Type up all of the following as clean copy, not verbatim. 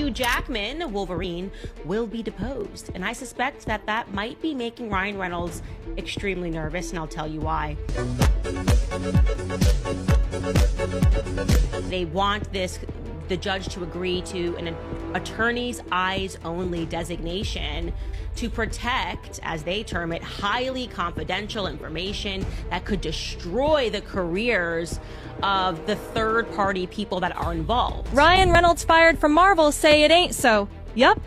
Hugh Jackman, Wolverine, will be deposed. And I suspect that that might be making Ryan Reynolds extremely nervous, and I'll tell you why. They want the judge to agree to an attorney's eyes only designation to protect, as they term it, highly confidential information that could destroy the careers of the third-party people that are involved. Ryan Reynolds fired from Marvel say it ain't so. Yup.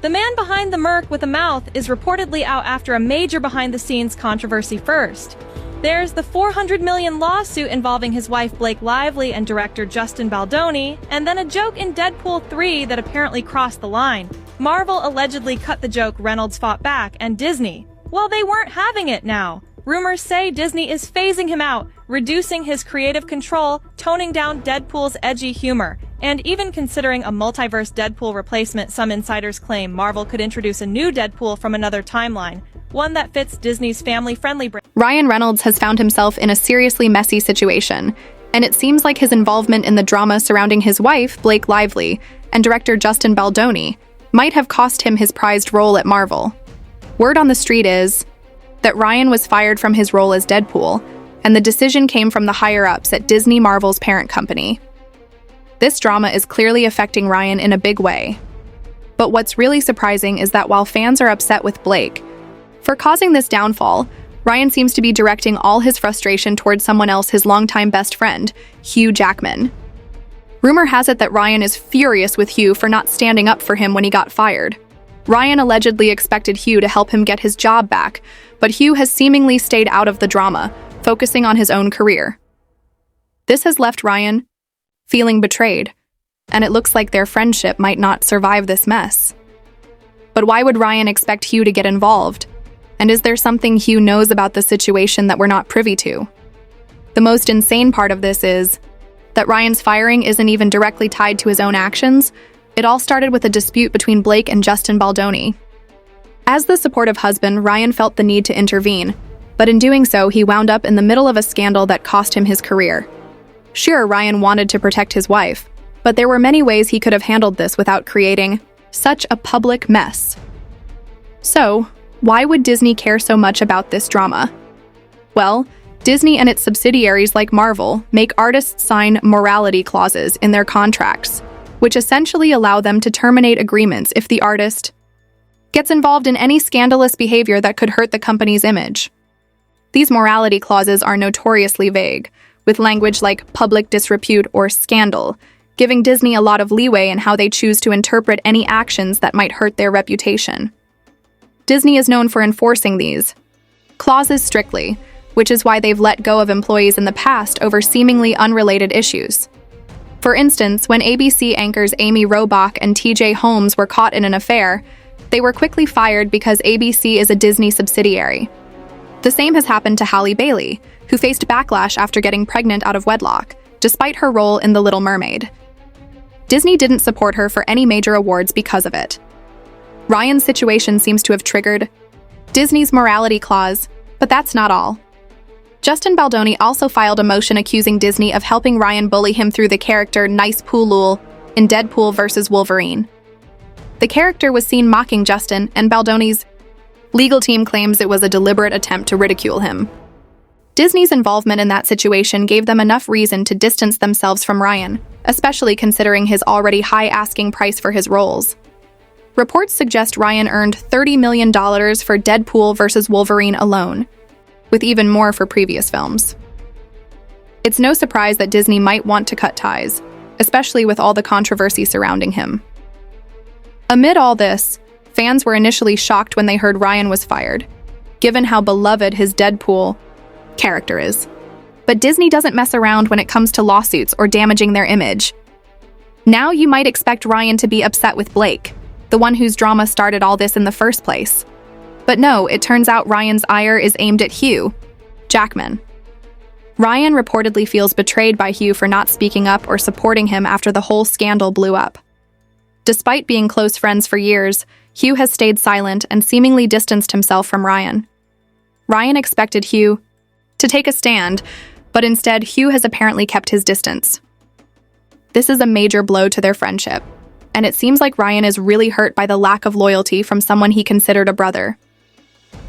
The man behind the Merc with a mouth is reportedly out after a major behind-the-scenes controversy first. There's the $400 million lawsuit involving his wife Blake Lively and director Justin Baldoni, and then a joke in Deadpool 3 that apparently crossed the line. Marvel allegedly cut the joke, Reynolds fought back, and Disney, well, they weren't having it now. Rumors say Disney is phasing him out, reducing his creative control, toning down Deadpool's edgy humor, and even considering a multiverse Deadpool replacement. Some insiders claim Marvel could introduce a new Deadpool from another timeline, one that fits Disney's family-friendly brand. Ryan Reynolds has found himself in a seriously messy situation, and it seems like his involvement in the drama surrounding his wife, Blake Lively, and director Justin Baldoni might have cost him his prized role at Marvel. Word on the street is that Ryan was fired from his role as Deadpool, and the decision came from the higher-ups at Disney, Marvel's parent company. This drama is clearly affecting Ryan in a big way. But what's really surprising is that while fans are upset with Blake for causing this downfall, Ryan seems to be directing all his frustration towards someone else, his longtime best friend, Hugh Jackman. Rumor has it that Ryan is furious with Hugh for not standing up for him when he got fired. Ryan allegedly expected Hugh to help him get his job back, but Hugh has seemingly stayed out of the drama, focusing on his own career. This has left Ryan feeling betrayed, and it looks like their friendship might not survive this mess. But why would Ryan expect Hugh to get involved? And is there something Hugh knows about the situation that we're not privy to? The most insane part of this is that Ryan's firing isn't even directly tied to his own actions. It all started with a dispute between Blake and Justin Baldoni. As the supportive husband, Ryan felt the need to intervene, but in doing so, he wound up in the middle of a scandal that cost him his career. Sure, Ryan wanted to protect his wife, but there were many ways he could have handled this without creating such a public mess. So, why would Disney care so much about this drama? Well, Disney and its subsidiaries like Marvel make artists sign morality clauses in their contracts, which essentially allow them to terminate agreements if the artist gets involved in any scandalous behavior that could hurt the company's image. These morality clauses are notoriously vague, with language like public disrepute or scandal, giving Disney a lot of leeway in how they choose to interpret any actions that might hurt their reputation. Disney is known for enforcing these clauses strictly, which is why they've let go of employees in the past over seemingly unrelated issues. For instance, when ABC anchors Amy Robach and TJ Holmes were caught in an affair, they were quickly fired because ABC is a Disney subsidiary. The same has happened to Halle Bailey, who faced backlash after getting pregnant out of wedlock, despite her role in The Little Mermaid. Disney didn't support her for any major awards because of it. Ryan's situation seems to have triggered Disney's morality clause, but that's not all. Justin Baldoni also filed a motion accusing Disney of helping Ryan bully him through the character Nice Poolul in Deadpool vs. Wolverine. The character was seen mocking Justin, and Baldoni's legal team claims it was a deliberate attempt to ridicule him. Disney's involvement in that situation gave them enough reason to distance themselves from Ryan, especially considering his already high asking price for his roles. Reports suggest Ryan earned $30 million for Deadpool vs. Wolverine alone, with even more for previous films. It's no surprise that Disney might want to cut ties, especially with all the controversy surrounding him. Amid all this, fans were initially shocked when they heard Ryan was fired, given how beloved his Deadpool character is. But Disney doesn't mess around when it comes to lawsuits or damaging their image. Now you might expect Ryan to be upset with Blake, the one whose drama started all this in the first place. But no, it turns out Ryan's ire is aimed at Hugh Jackman. Ryan reportedly feels betrayed by Hugh for not speaking up or supporting him after the whole scandal blew up. Despite being close friends for years, Hugh has stayed silent and seemingly distanced himself from Ryan. Ryan expected Hugh to take a stand, but instead Hugh has apparently kept his distance. This is a major blow to their friendship, and it seems like Ryan is really hurt by the lack of loyalty from someone he considered a brother.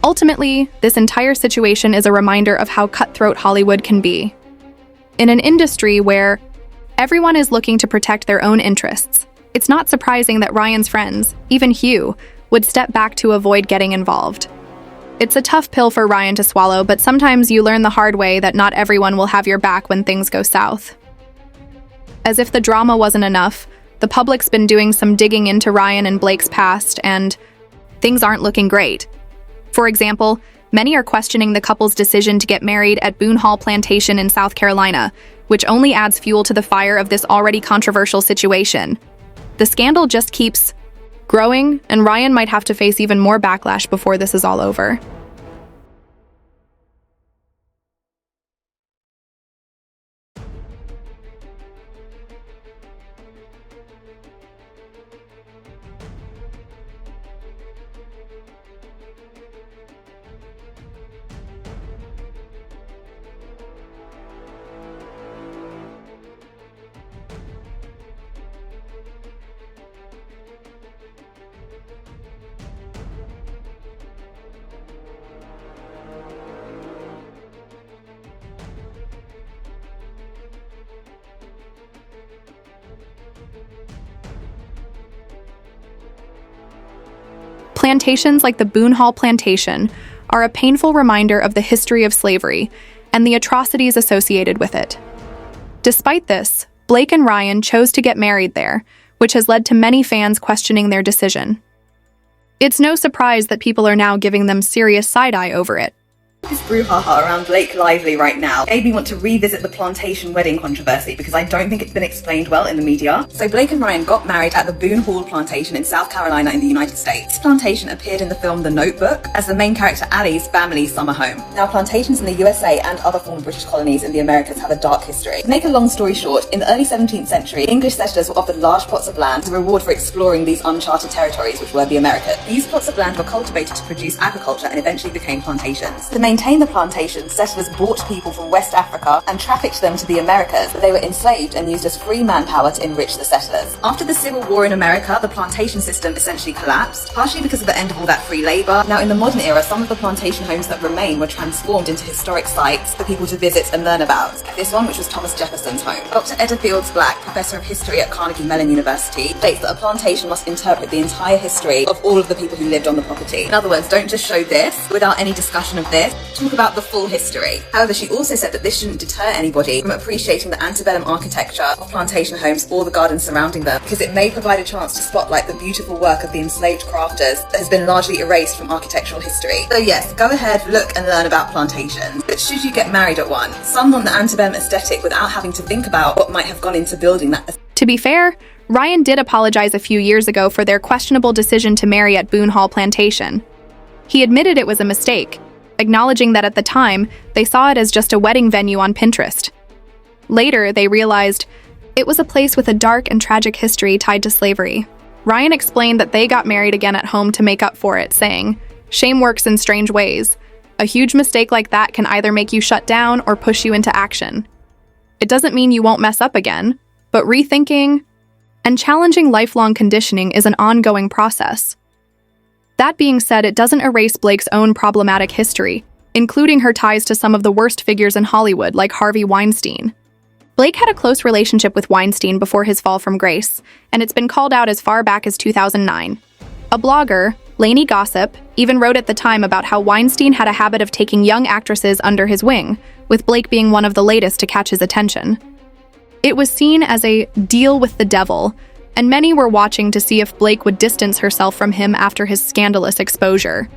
Ultimately, this entire situation is a reminder of how cutthroat Hollywood can be. In an industry where everyone is looking to protect their own interests, it's not surprising that Ryan's friends, even Hugh, would step back to avoid getting involved. It's a tough pill for Ryan to swallow, but sometimes you learn the hard way that not everyone will have your back when things go south. As if the drama wasn't enough, the public's been doing some digging into Ryan and Blake's past, and things aren't looking great. For example, many are questioning the couple's decision to get married at Boone Hall Plantation in South Carolina, which only adds fuel to the fire of this already controversial situation. The scandal just keeps growing, and Ryan might have to face even more backlash before this is all over. Plantations like the Boone Hall Plantation are a painful reminder of the history of slavery and the atrocities associated with it. Despite this, Blake and Ryan chose to get married there, which has led to many fans questioning their decision. It's no surprise that people are now giving them serious side-eye over it. This brouhaha around Blake Lively right now made me want to revisit the plantation wedding controversy because I don't think it's been explained well in the media. So Blake and Ryan got married at the Boone Hall Plantation in South Carolina in the United States. This plantation appeared in the film The Notebook as the main character Allie's family's summer home. Now, plantations in the USA and other former British colonies in the Americas have a dark history. To make a long story short, in the early 17th century, English settlers were offered large plots of land as a reward for exploring these uncharted territories, which were the Americas. These plots of land were cultivated to produce agriculture and eventually became plantations. To maintain the plantations, settlers bought people from West Africa and trafficked them to the Americas, but they were enslaved and used as free manpower to enrich the settlers. After the Civil War in America, the plantation system essentially collapsed, partially because of the end of all that free labor. Now, in the modern era, some of the plantation homes that remain were transformed into historic sites for people to visit and learn about. This one, which was Thomas Jefferson's home. Dr. Etta Fields Black, professor of history at Carnegie Mellon University, states that a plantation must interpret the entire history of all of the people who lived on the property. In other words, don't just show this without any discussion of this. Talk about the full history. However, she also said that this shouldn't deter anybody from appreciating the antebellum architecture of plantation homes or the gardens surrounding them, because it may provide a chance to spotlight the beautiful work of the enslaved crafters that has been largely erased from architectural history. So yes, go ahead, look and learn about plantations. But should you get married at one, some want the antebellum aesthetic without having to think about what might have gone into building that. To be fair, Ryan did apologize a few years ago for their questionable decision to marry at Boone Hall Plantation. He admitted it was a mistake, acknowledging that at the time, they saw it as just a wedding venue on Pinterest. Later, they realized it was a place with a dark and tragic history tied to slavery. Ryan explained that they got married again at home to make up for it, saying, "Shame works in strange ways. A huge mistake like that can either make you shut down or push you into action. It doesn't mean you won't mess up again, but rethinking and challenging lifelong conditioning is an ongoing process." That being said, it doesn't erase Blake's own problematic history, including her ties to some of the worst figures in Hollywood, like Harvey Weinstein. Blake had a close relationship with Weinstein before his fall from grace, and it's been called out as far back as 2009. A blogger, Lainey Gossip, even wrote at the time about how Weinstein had a habit of taking young actresses under his wing, with Blake being one of the latest to catch his attention. It was seen as a deal with the devil, and many were watching to see if Blake would distance herself from him after his scandalous exposure.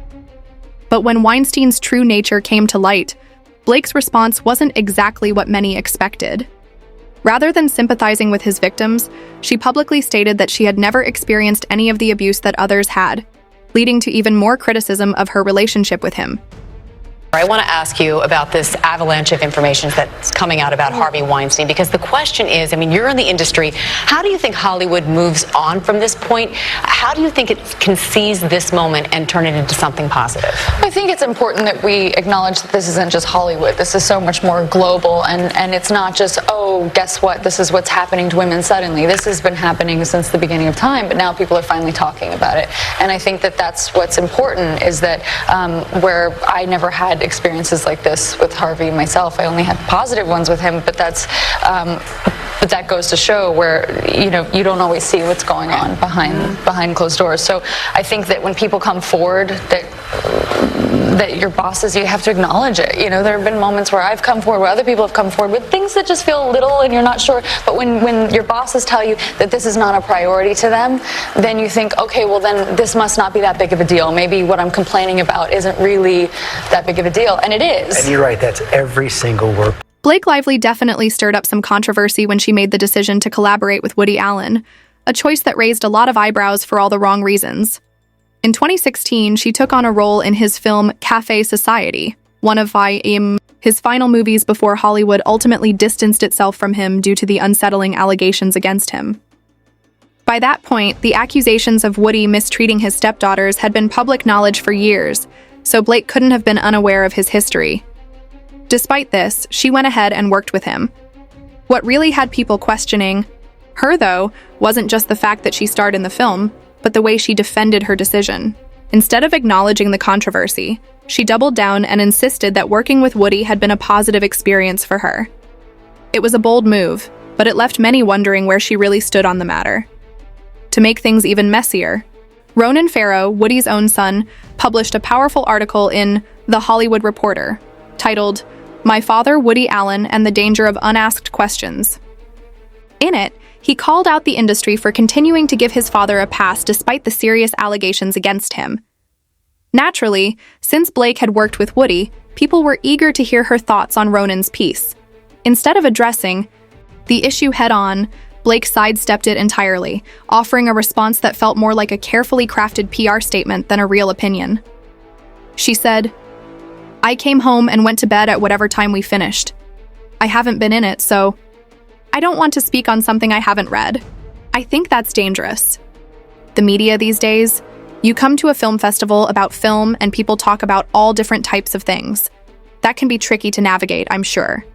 But when Weinstein's true nature came to light, Blake's response wasn't exactly what many expected. Rather than sympathizing with his victims, she publicly stated that she had never experienced any of the abuse that others had, leading to even more criticism of her relationship with him. I want to ask you about this avalanche of information that's coming out about Harvey Weinstein, because the question is, I mean, you're in the industry. How do you think Hollywood moves on from this point? How do you think it can seize this moment and turn it into something positive? I think it's important that we acknowledge that this isn't just Hollywood. This is so much more global, and it's not just, oh, guess what? This is what's happening to women suddenly. This has been happening since the beginning of time, but now people are finally talking about it. And I think that that's what's important, is that where I never had experiences like this with Harvey myself. I only had positive ones with him, but that goes to show where you don't always see what's going on behind closed doors. So I think that when people come forward, that your bosses, you have to acknowledge it. There have been moments where I've come forward, where other people have come forward with things that just feel little and you're not sure. But when your bosses tell you that this is not a priority to them, then you think, okay, well then this must not be that big of a deal. Maybe what I'm complaining about isn't really that big of a deal, and it is. And you're right, that's every single word. Blake Lively definitely stirred up some controversy when she made the decision to collaborate with Woody Allen, a choice that raised a lot of eyebrows for all the wrong reasons. In 2016, she took on a role in his film Café Society, one of his final movies before Hollywood ultimately distanced itself from him due to the unsettling allegations against him. By that point, the accusations of Woody mistreating his stepdaughters had been public knowledge for years, so Blake couldn't have been unaware of his history. Despite this, she went ahead and worked with him. What really had people questioning her, though, wasn't just the fact that she starred in the film, but the way she defended her decision. Instead of acknowledging the controversy, she doubled down and insisted that working with Woody had been a positive experience for her. It was a bold move, but it left many wondering where she really stood on the matter. To make things even messier, Ronan Farrow, Woody's own son, published a powerful article in The Hollywood Reporter, titled, "My Father, Woody Allen, and the Danger of Unasked Questions." In it, he called out the industry for continuing to give his father a pass despite the serious allegations against him. Naturally, since Blake had worked with Woody, people were eager to hear her thoughts on Ronan's piece. Instead of addressing the issue head-on, Blake sidestepped it entirely, offering a response that felt more like a carefully crafted PR statement than a real opinion. She said, "I came home and went to bed at whatever time we finished. I haven't been in it, so I don't want to speak on something I haven't read. I think that's dangerous. The media these days, you come to a film festival about film and people talk about all different types of things. That can be tricky to navigate, I'm sure."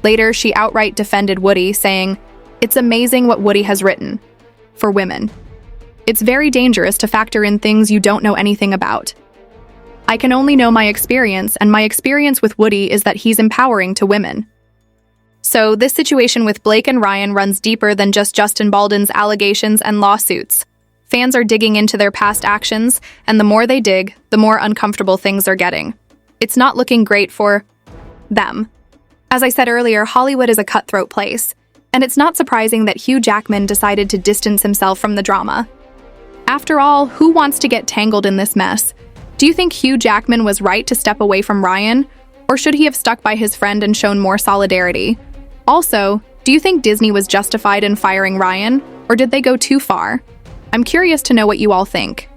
Later, she outright defended Woody, saying, "It's amazing what Woody has written for women. It's very dangerous to factor in things you don't know anything about. I can only know my experience, and my experience with Woody is that he's empowering to women." So this situation with Blake and Ryan runs deeper than just Justin Baldwin's allegations and lawsuits. Fans are digging into their past actions, and the more they dig, the more uncomfortable things are getting. It's not looking great for them. As I said earlier, Hollywood is a cutthroat place, and it's not surprising that Hugh Jackman decided to distance himself from the drama. After all, who wants to get tangled in this mess? Do you think Hugh Jackman was right to step away from Ryan, or should he have stuck by his friend and shown more solidarity? Also, do you think Disney was justified in firing Ryan, or did they go too far? I'm curious to know what you all think.